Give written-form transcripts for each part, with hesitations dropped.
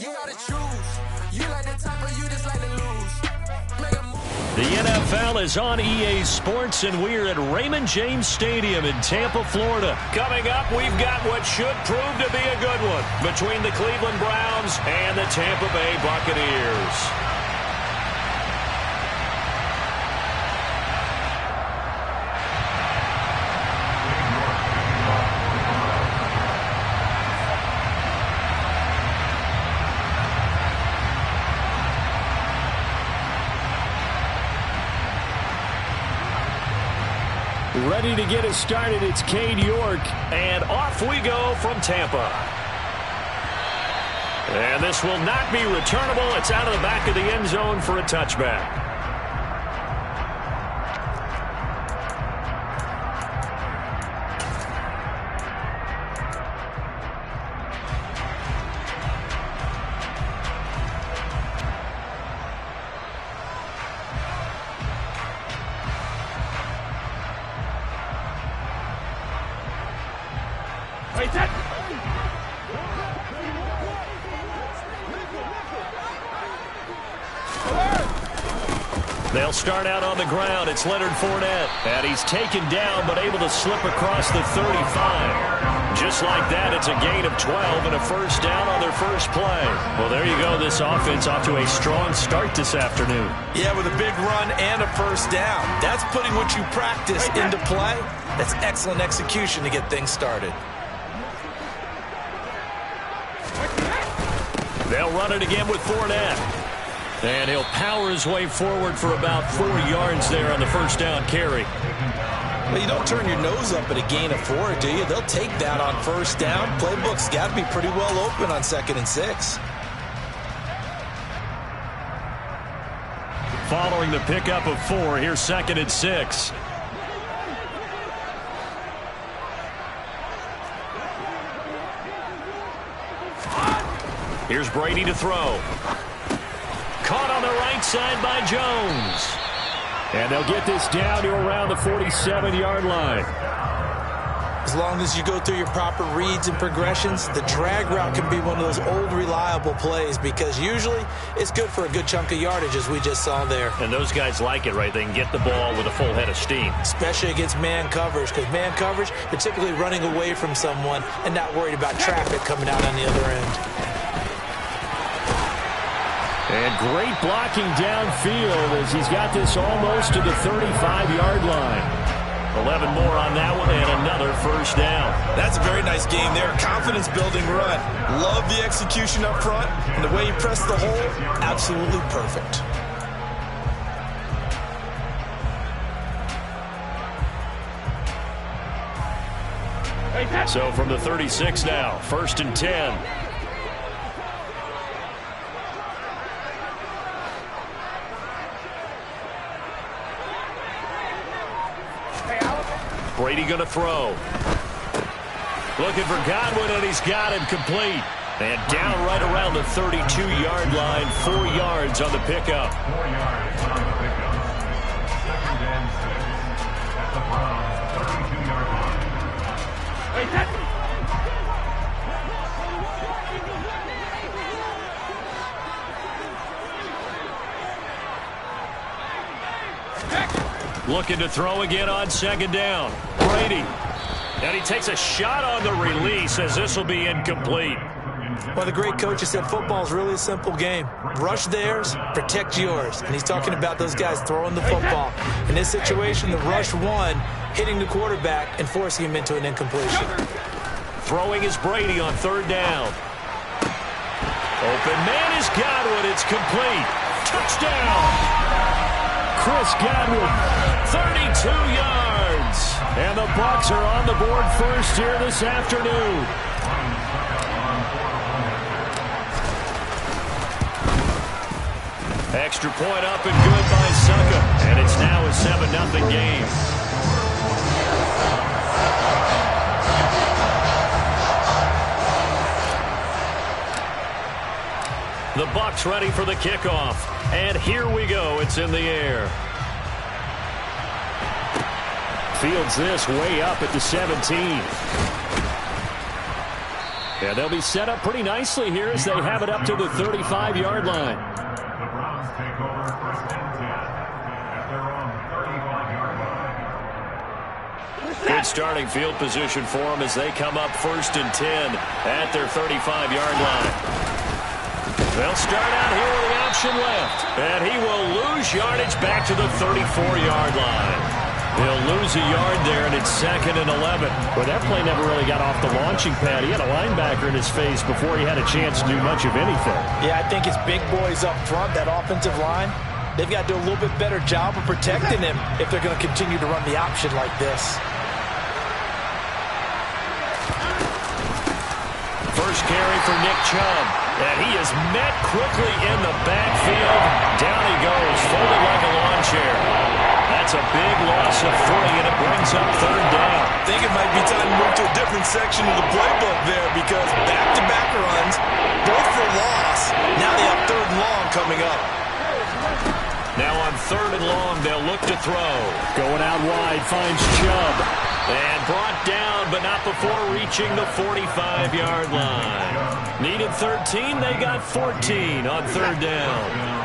You gotta choose. You like the top or you just like to lose. Make a move. The NFL is on EA Sports, and we're at Raymond James Stadium in Tampa, Florida. Coming up, we've got what should prove to be a good one between the Cleveland Browns and the Tampa Bay Buccaneers. Ready to get us started, it's Cade York, and off we go from Tampa. And this will not be returnable. It's out of the back of the end zone for a touchback. They'll start out on the ground. It's Leonard Fournette. And he's taken down, but able to slip across the 35. Just like that, it's a gain of 12 and a first down on their first play. Well, there you go. This offense off to a strong start this afternoon. Yeah, with a big run and a first down. That's putting what you practice into play. That's excellent execution to get things started. They'll run it again with Fournette. And he'll power his way forward for about 4 yards there on the first down carry. Well, you don't turn your nose up at a gain of 4, do you? They'll take that on first down. Playbook's got to be pretty well open on 2nd and 6. Following the pickup of 4, here's 2nd and 6. Here's Brady to throw. Caught on the right side by Jones. And they'll get this down to around the 47-yard line. As long as you go through your proper reads and progressions, the drag route can be one of those old reliable plays because usually it's good for a good chunk of yardage, as we just saw there. And those guys like it, right? They can get the ball with a full head of steam. Especially against man coverage, because man coverage, they're typically running away from someone and not worried about traffic coming out on the other end. And great blocking downfield as he's got this almost to the 35-yard line. 11 more on that one and another first down. That's a very nice game there. Confidence-building run. Love the execution up front. And the way you press the hole, absolutely perfect. So from the 36 now, 1st and 10. Brady going to throw. Looking for Godwin, and he's got him complete. And down right around the 32-yard line, 4 yards on the pickup. 4 yards on the pickup. 2nd and 6 at the Browns' 32-yard line. Looking to throw again on 2nd down. Brady. And he takes a shot on the release as this will be incomplete. Well, the great coach has said football is really a simple game. Rush theirs, protect yours. And he's talking about those guys throwing the football. In this situation, the rush one, hitting the quarterback and forcing him into an incompletion. Throwing is Brady on 3rd down. Open man is Godwin. It's complete. Touchdown. Chris Godwin, 32 yards. And the Bucs are on the board first here this afternoon. Extra point up and good by Succa. And it's now a 7-0 game. The Bucs ready for the kickoff. And here we go. It's in the air. Fields this way up at the 17. Yeah, they'll be set up pretty nicely here as they have it up to the 35-yard line. The Browns take over 1st and 10 at their own 35-yard line. Good starting field position for them as they come up 1st and 10 at their 35-yard line. They'll start out here with the option left, and he will lose yardage back to the 34-yard line. He'll lose a yard there, and it's 2nd and 11. Well, that play never really got off the launching pad. He had a linebacker in his face before he had a chance to do much of anything. Yeah, I think it's big boys up front, that offensive line. They've got to do a little bit better job of protecting him if they're going to continue to run the option like this. First carry for Nick Chubb, and he is met quickly in the backfield. Down he goes, folded like a lawn chair. That's a big loss of 3, and it brings up 3rd down. I think it might be time to move to a different section of the playbook there because back-to-back runs, both for loss. Now they have 3rd and long coming up. Now on 3rd and long, they'll look to throw. Going out wide, finds Chubb. And brought down, but not before reaching the 45-yard line. Needed 13, they got 14 on 3rd down.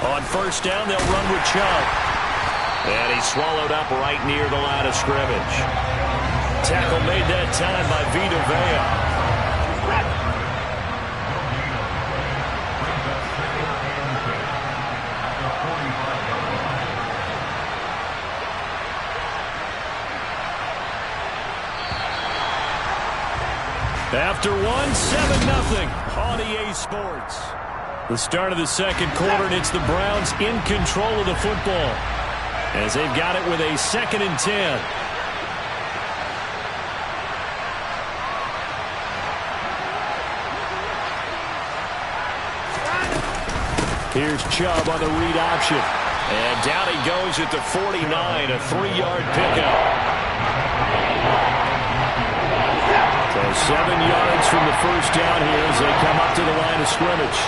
On 1st down, they'll run with Chubb. And he's swallowed up right near the line of scrimmage. Tackle made that time by Vita Vea. After 1, 7-0 on EA Sports. The start of the 2nd quarter, and it's the Browns in control of the football as they've got it with a 2nd and 10. Here's Chubb on the read option. And down he goes at the 49, a 3-yard pickup. So 7 yards from the 1st down here as they come up to the line of scrimmage.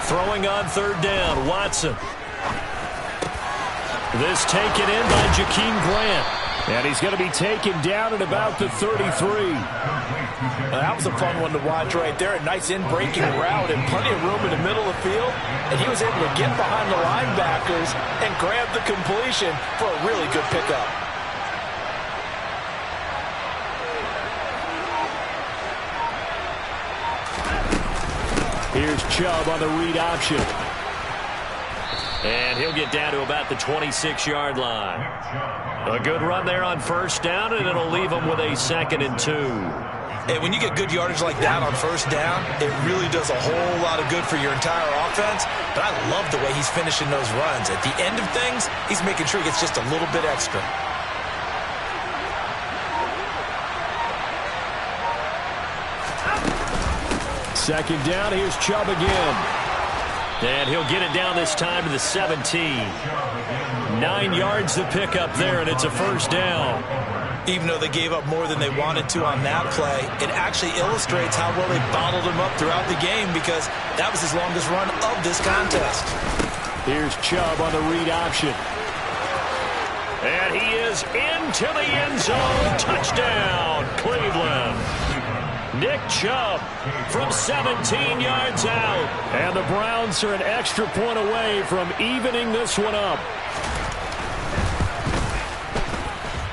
Throwing on 3rd down, Watson. This taken in by Jakeem Grant. And he's going to be taken down at about the 33. That was a fun one to watch right there. A nice in-breaking route and plenty of room in the middle of the field. And he was able to get behind the linebackers and grab the completion for a really good pickup. Here's Chubb on the read option. And he'll get down to about the 26-yard line. A good run there on 1st down, and it'll leave him with a 2nd and 2. And when you get good yardage like that on 1st down, it really does a whole lot of good for your entire offense. But I love the way he's finishing those runs. At the end of things, he's making sure he gets just a little bit extra. Second down, here's Chubb again. And he'll get it down this time to the 17. 9 yards to pick up there, and it's a 1st down. Even though they gave up more than they wanted to on that play, it actually illustrates how well they bottled him up throughout the game because that was his longest run of this contest. Here's Chubb on the read option. And he is into the end zone. Touchdown, Cleveland. Nick Chubb from 17 yards out. And the Browns are an extra point away from evening this one up.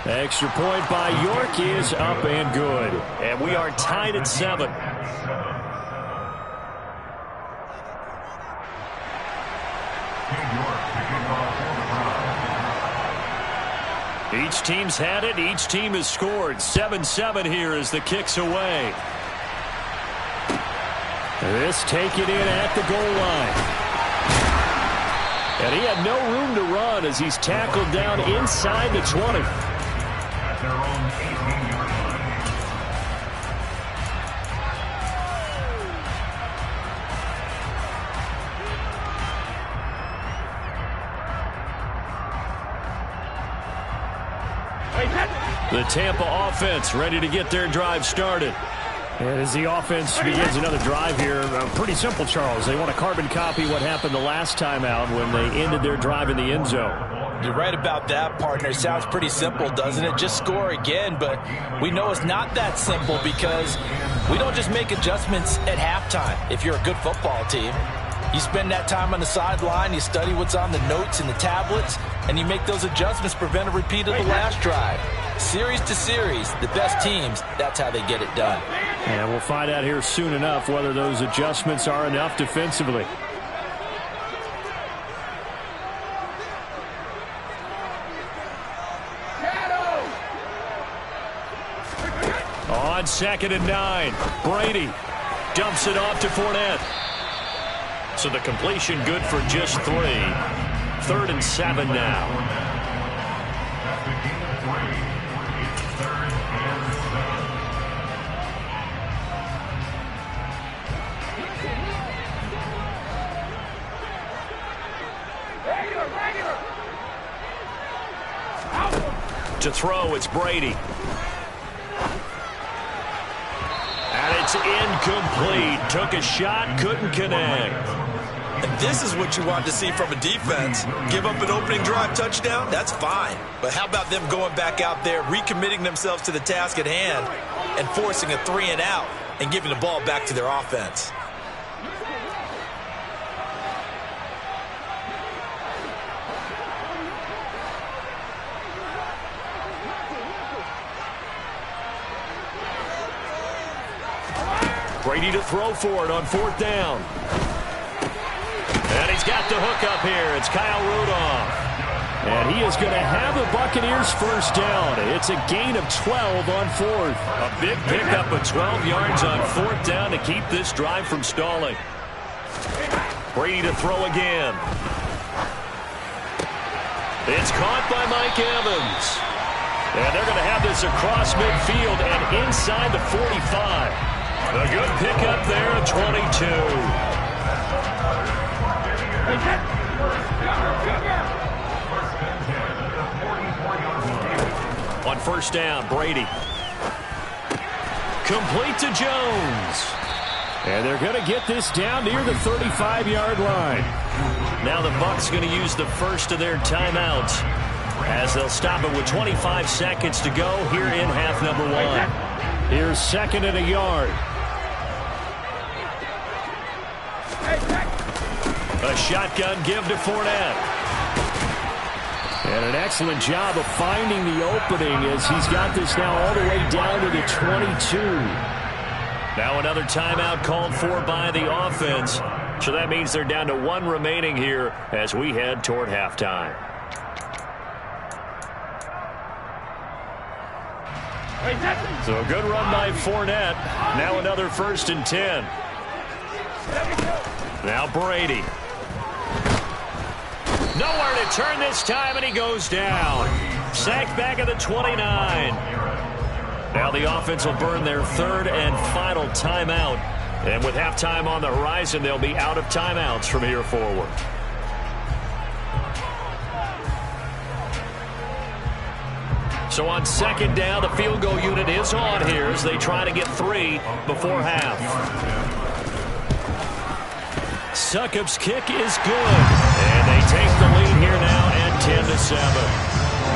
Extra point by York is up and good. And we are tied at 7. Each team's had it. Each team has scored. 7-7 here as the kick's away. This taken in at the goal line. And he had no room to run as he's tackled down inside the 20. At their own 18-yard line. The Tampa offense ready to get their drive started. And as the offense begins another drive here, pretty simple, Charles. They want to carbon copy what happened the last time out when they ended their drive in the end zone. You're right about that, partner. It sounds pretty simple, doesn't it? Just score again, but we know it's not that simple because we don't just make adjustments at halftime. If you're a good football team, you spend that time on the sideline, you study what's on the notes and the tablets, and you make those adjustments to prevent a repeat of the last drive. Series to series, the best teams, that's how they get it done. And we'll find out here soon enough whether those adjustments are enough defensively. On 2nd and 9, Brady dumps it off to Fournette. So the completion good for just 3. 3rd and 7 now. To throw, it's Brady. And it's incomplete. Took a shot, couldn't connect. And this is what you want to see from a defense. Give up an opening drive touchdown, that's fine. But how about them going back out there, recommitting themselves to the task at hand, and forcing a 3 and out, and giving the ball back to their offense? Brady to throw for it on 4th down. And he's got the hook up here. It's Kyle Rudolph. And he is going to have the Buccaneers first down. It's a gain of 12 on 4th. A big pickup of 12 yards on 4th down to keep this drive from stalling. Brady to throw again. It's caught by Mike Evans. And they're going to have this across midfield and inside the 45. A good pickup there at 22. On 1st down, Brady. Complete to Jones. And they're going to get this down near the 35-yard line. Now the Bucs going to use the first of their timeouts as they'll stop it with 25 seconds to go here in half number 1. Here's 2nd and a yard. A shotgun give to Fournette. And an excellent job of finding the opening as he's got this now all the way down to the 22. Now another timeout called for by the offense. So that means they're down to 1 remaining here as we head toward halftime. So a good run by Fournette. Now another 1st and 10. Now Brady. Nowhere to turn this time, and he goes down. Sacked back at the 29. Now the offense will burn their 3rd and final timeout. And with halftime on the horizon, they'll be out of timeouts from here forward. So on 2nd down, the field goal unit is on here as they try to get 3 before half. Succop's kick is good. And they take the lead here now at 10-7.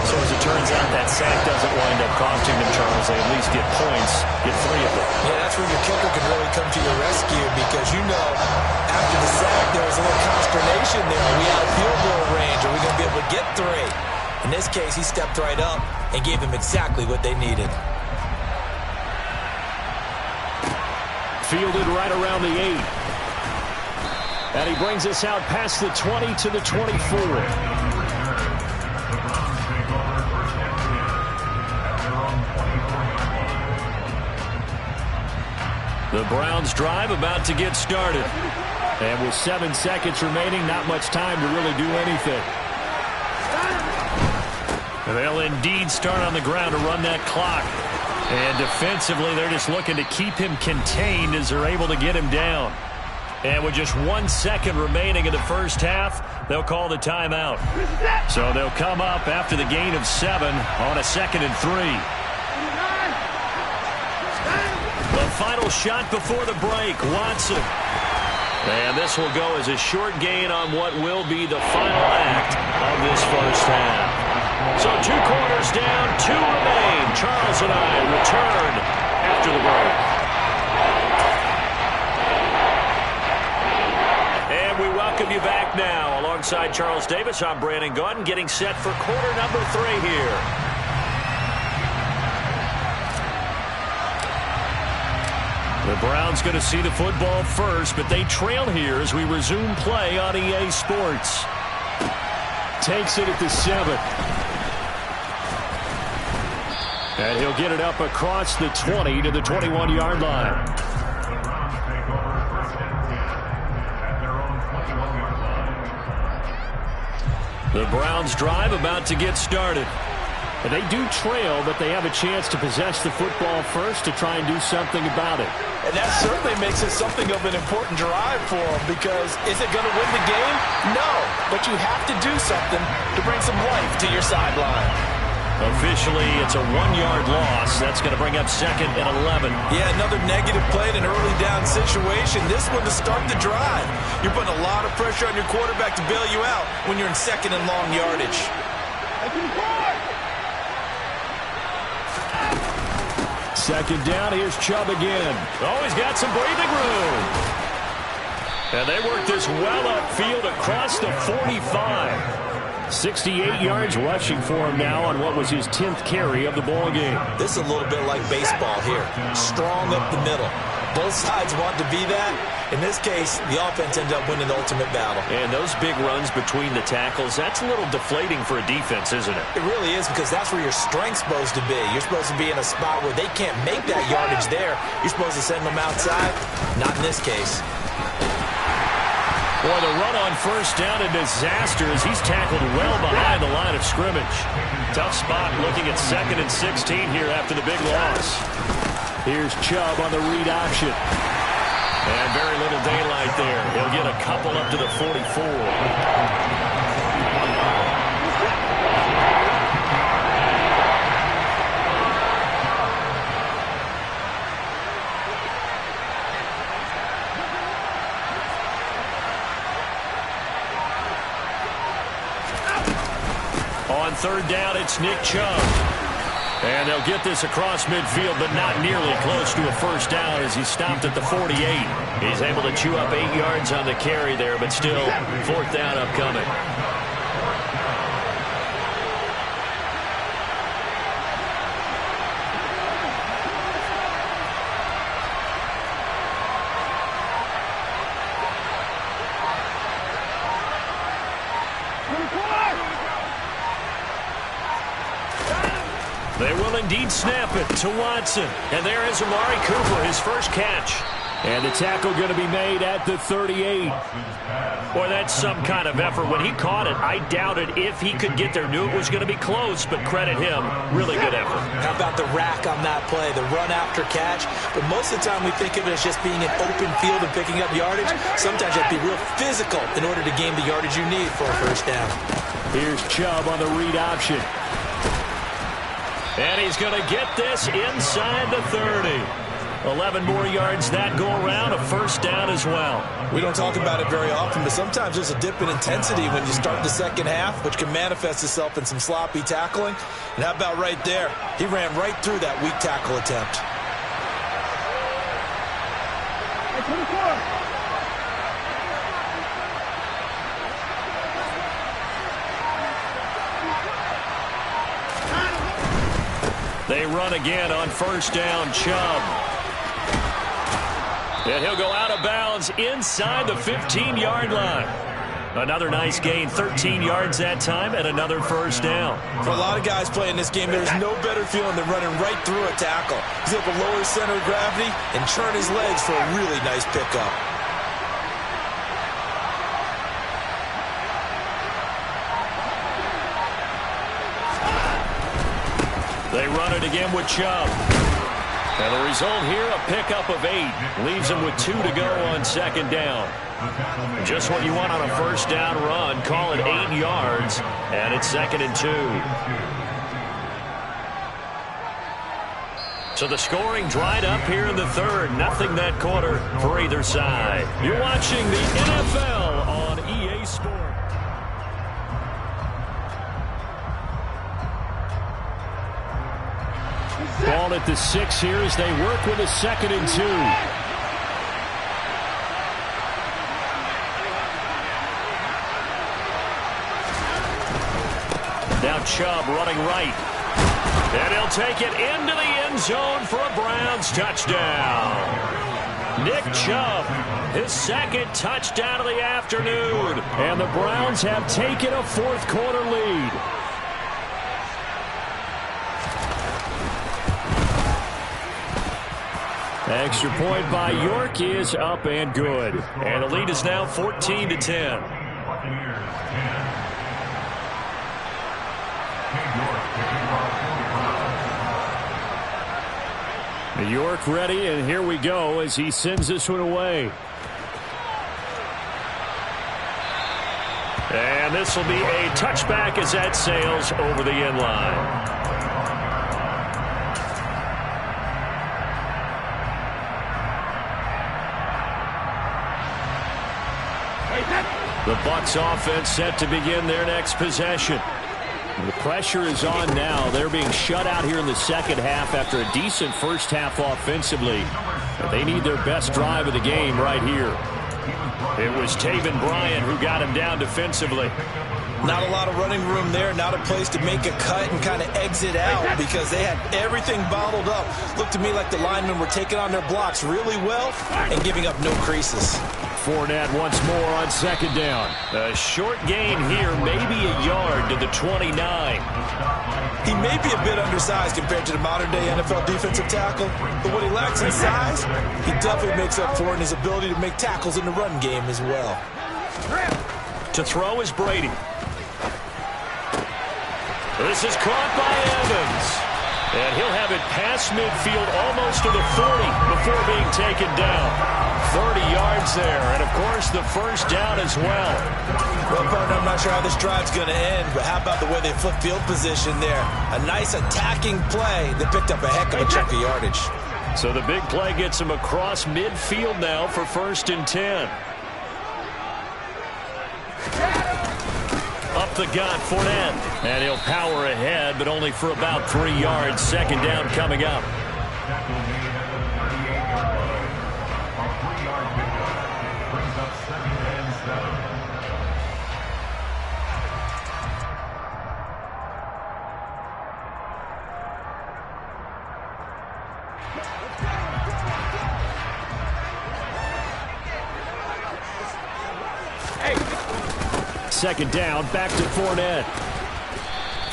So as it turns out, that sack doesn't wind up costing them, Charles. They at least get points, get 3 of them. Yeah, that's where your kicker can really come to your rescue because, you know, after the sack, there was a little consternation there. Are we out of field goal range? Are we going to be able to get 3? In this case, he stepped right up and gave them exactly what they needed. Fielded right around the 8. And he brings us out past the 20 to the 24. The Browns drive about to get started. And with 7 seconds remaining, not much time to really do anything. They'll indeed start on the ground to run that clock. And defensively, they're just looking to keep him contained as they're able to get him down. And with just 1 second remaining in the first half, they'll call the timeout. So they'll come up after the gain of 7 on a 2nd and 3. The final shot before the break, Watson. And this will go as a short gain on what will be the final act of this first half. So 2 quarters down, 2 remain. Charles and I return after the break. And we welcome you back now. Alongside Charles Davis, I'm Brandon Gaudin, getting set for quarter number 3 here. The Browns going to see the football first, but they trail here as we resume play on EA Sports. Takes it at the 7. And he'll get it up across the 20 to the 21-yard line. The Browns drive about to get started. And they do trail, but they have a chance to possess the football first to try and do something about it. And that certainly makes it something of an important drive for them, because is it going to win the game? No, but you have to do something to bring some life to your sideline. Officially, it's a 1-yard loss. That's going to bring up 2nd and 11. Yeah, another negative play in an early down situation. This one to start the drive. You're putting a lot of pressure on your quarterback to bail you out when you're in 2nd and long yardage. Second down, here's Chubb again. Oh, he's got some breathing room. And they work this well upfield across the 45. 68 yards rushing for him now on what was his 10th carry of the ball game. This is a little bit like baseball here. Strong up the middle. Both sides want to be that. In this case, the offense ended up winning the ultimate battle. And those big runs between the tackles, that's a little deflating for a defense, isn't it? It really is, because that's where your strength's supposed to be. You're supposed to be in a spot where they can't make that yardage there. You're supposed to send them outside. Not in this case. Boy, the run on first down, a disaster as he's tackled well behind the line of scrimmage. Tough spot looking at 2nd and 16 here after the big loss. Here's Chubb on the read option. And very little daylight there. He'll get a couple up to the 44. On 3rd down, it's Nick Chubb. And they'll get this across midfield, but not nearly close to a first down as he stopped at the 48. He's able to chew up 8 yards on the carry there, but still 4th down upcoming. They will indeed snap it to Watson. And there is Amari Cooper, his first catch. And the tackle going to be made at the 38. Boy, that's some kind of effort. When he caught it, I doubted if he could get there. Knew it was going to be close, but credit him. Really good effort. How about the rack on that play, the run after catch? But most of the time we think of it as just being an open field and picking up yardage. Sometimes you have to be real physical in order to gain the yardage you need for a first down. Here's Chubb on the read option. And he's going to get this inside the 30. 11 more yards that go around, a first down as well. We don't talk about it very often, but sometimes there's a dip in intensity when you start the second half, which can manifest itself in some sloppy tackling. And how about right there? He ran right through that weak tackle attempt. They run again on first down, Chubb. And he'll go out of bounds inside the 15-yard line. Another nice gain, 13 yards that time, and another first down. For a lot of guys playing this game, there's no better feeling than running right through a tackle. He's able to lower his center of gravity and churn his legs for a really nice pickup. They run it again with Chubb. And the result here, a pickup of 8. Leaves him with 2 to go on second down. Just what you want on a first down run. Call it 8 yards, and it's 2nd and 2. So the scoring dried up here in the third. Nothing that quarter for either side. You're watching the NFL on EA Sports. Ball at the 6 here as they work with a 2nd and 2. Now Chubb running right. And he'll take it into the end zone for a Browns touchdown. Nick Chubb, his 2nd touchdown of the afternoon. And the Browns have taken a fourth-quarter lead. Extra point by York is up and good. And the lead is now 14-10. York ready, and here we go as he sends this one away. And this will be a touchback as that sails over the end line. The Bucs offense set to begin their next possession. The pressure is on now. They're being shut out here in the second half after a decent first half offensively. But they need their best drive of the game right here. It was Taven Bryan who got him down defensively. Not a lot of running room there. Not a place to make a cut and kind of exit out because they had everything bottled up. Looked to me like the linemen were taking on their blocks really well and giving up no creases. Fournette once more on second down. A short gain here, maybe a yard to the 29. He may be a bit undersized compared to the modern-day NFL defensive tackle, but what he lacks in size, he definitely makes up for in his ability to make tackles in the run game as well. To throw is Brady. This is caught by Evans. And he'll have it past midfield almost to the 40 before being taken down. 30 yards there, and of course the first down as well. Well, partner, I'm not sure how this drive's going to end, but how about the way they flip field position there? A nice attacking play that picked up a heck of a chunk of yardage. So the big play gets him across midfield now for 1st and 10. Up the gut, Fournette. And he'll power ahead, but only for about 3 yards. Second down coming up. Second down, back to Fournette.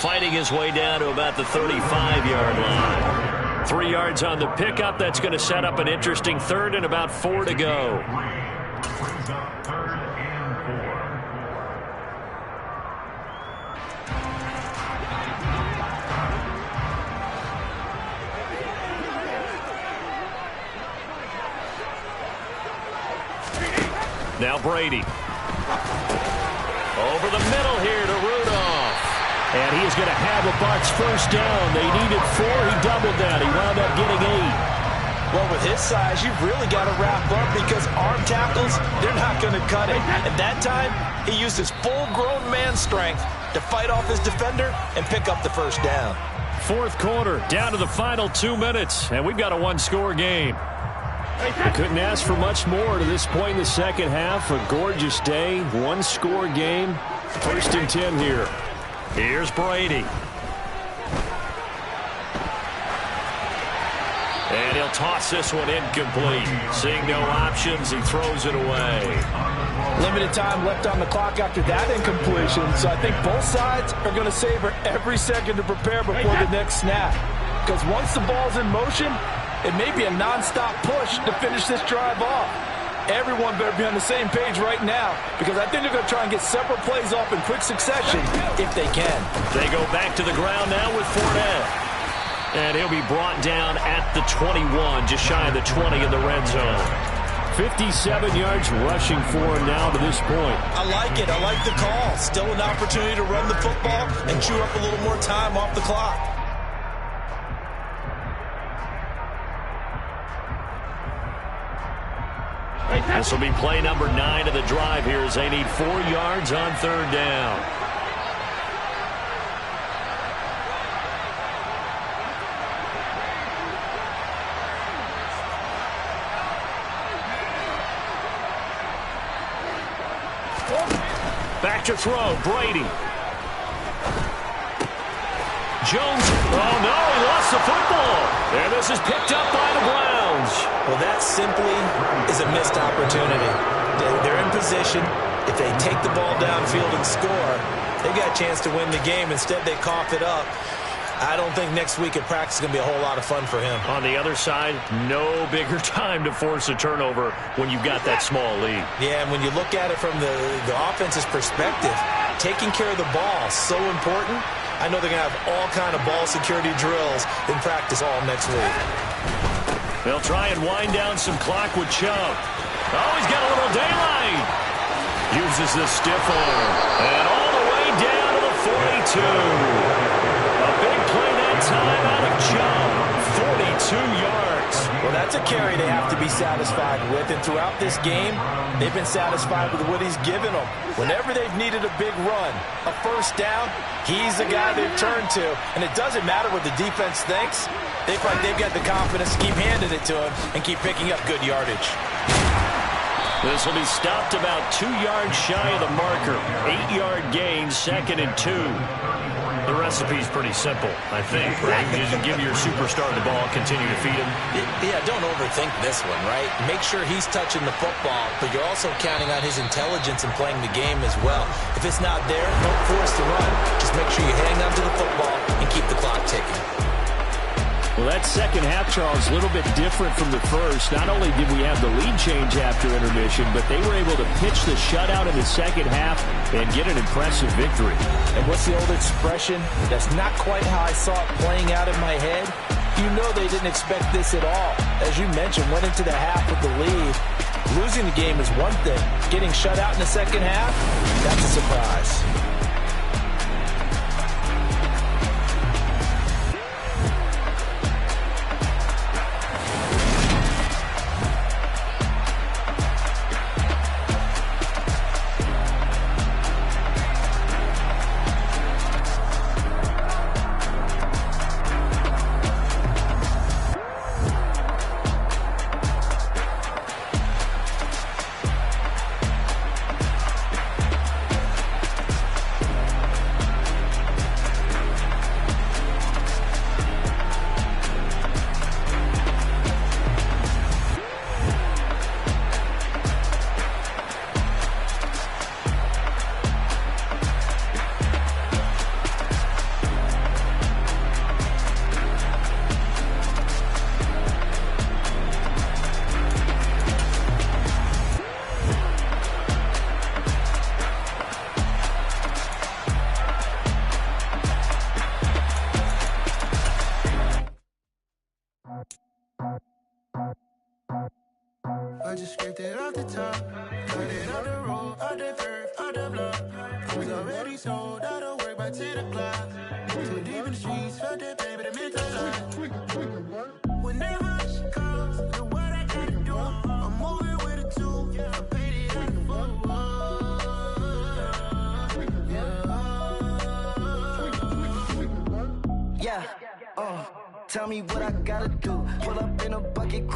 Fighting his way down to about the 35-yard line. 3 yards on the pickup. That's going to set up an interesting third and about 4 to go. Now Brady. Over the middle here to Rudolph. And he is going to have a Bucs first down. They needed 4. He doubled that. He wound up getting 8. Well, with his size, you've really got to wrap up because arm tackles, they're not going to cut it. And that time, he used his full-grown man strength to fight off his defender and pick up the first down. Fourth quarter, down to the final 2 minutes, and we've got a one-score game. They couldn't ask for much more to this point in the second half. A gorgeous day, one-score game. 1st and 10 here. Here's Brady. And he'll toss this one incomplete. Seeing no options, he throws it away. Limited time left on the clock after that incompletion, so I think both sides are going to savor every second to prepare before the next snap. Because once the ball's in motion, it may be a non-stop push to finish this drive off. Everyone better be on the same page right now because I think they're going to try and get several plays off in quick succession if they can. They go back to the ground now with Fournette. And he'll be brought down at the 21, just shy of the 20 in the red zone. 57 yards rushing for him now to this point. I like it. I like the call. Still an opportunity to run the football and chew up a little more time off the clock. This will be play number 9 of the drive here as they need 4 yards on third down. Back to throw, Brady. Jones, oh no, he lost the football. And this is picked up by the Browns. Well, that simply is a missed opportunity. They're in position. If they take the ball downfield and score, they got a chance to win the game. Instead, they cough it up. I don't think next week at practice is going to be a whole lot of fun for him. On the other side, no bigger time to force a turnover when you've got that small lead. Yeah, and when you look at it from the offense's perspective, taking care of the ball is so important. I know they're going to have all kind of ball security drills in practice all next week. They'll try and wind down some clock with Chubb. Oh, he's got a little daylight. Uses the stiff arm. And all the way down to the 42. A big play that time out of Chubb. 42 yards. Well, that's a carry they have to be satisfied with. And throughout this game, they've been satisfied with what he's given them. Whenever they've needed a big run, a first down, he's the guy they've turned to. And it doesn't matter what the defense thinks. They feel like they've got the confidence to keep handing it to him and keep picking up good yardage. This will be stopped about 2 yards shy of the marker. 8-yard gain, 2nd and 2. The recipe's pretty simple, I think, right? Just give your superstar the ball, continue to feed him. Yeah, don't overthink this one, right? Make sure he's touching the football, but you're also counting on his intelligence in playing the game as well. If it's not there, don't force the run. Just make sure you hang on to the football and keep the clock ticking. Well, that second half, Charles, a little bit different from the first. Not only did we have the lead change after intermission, but they were able to pitch the shutout in the second half and get an impressive victory. And what's the old expression? That's not quite how I saw it playing out in my head. You know they didn't expect this at all. As you mentioned, went into the half with the lead. Losing the game is one thing. Getting shut out in the second half, that's a surprise. I just scraped it off the top, cut it on the road, out the curve, out the block. Was already sold, out of work by 10 o'clock. Too deep in the streets, felt that baby, that meant a lot. Whenever she calls, know what I gotta do. I'm moving with a two, I paid it out the phone. Yeah, tell me what I gotta do. Pull up in a bucket.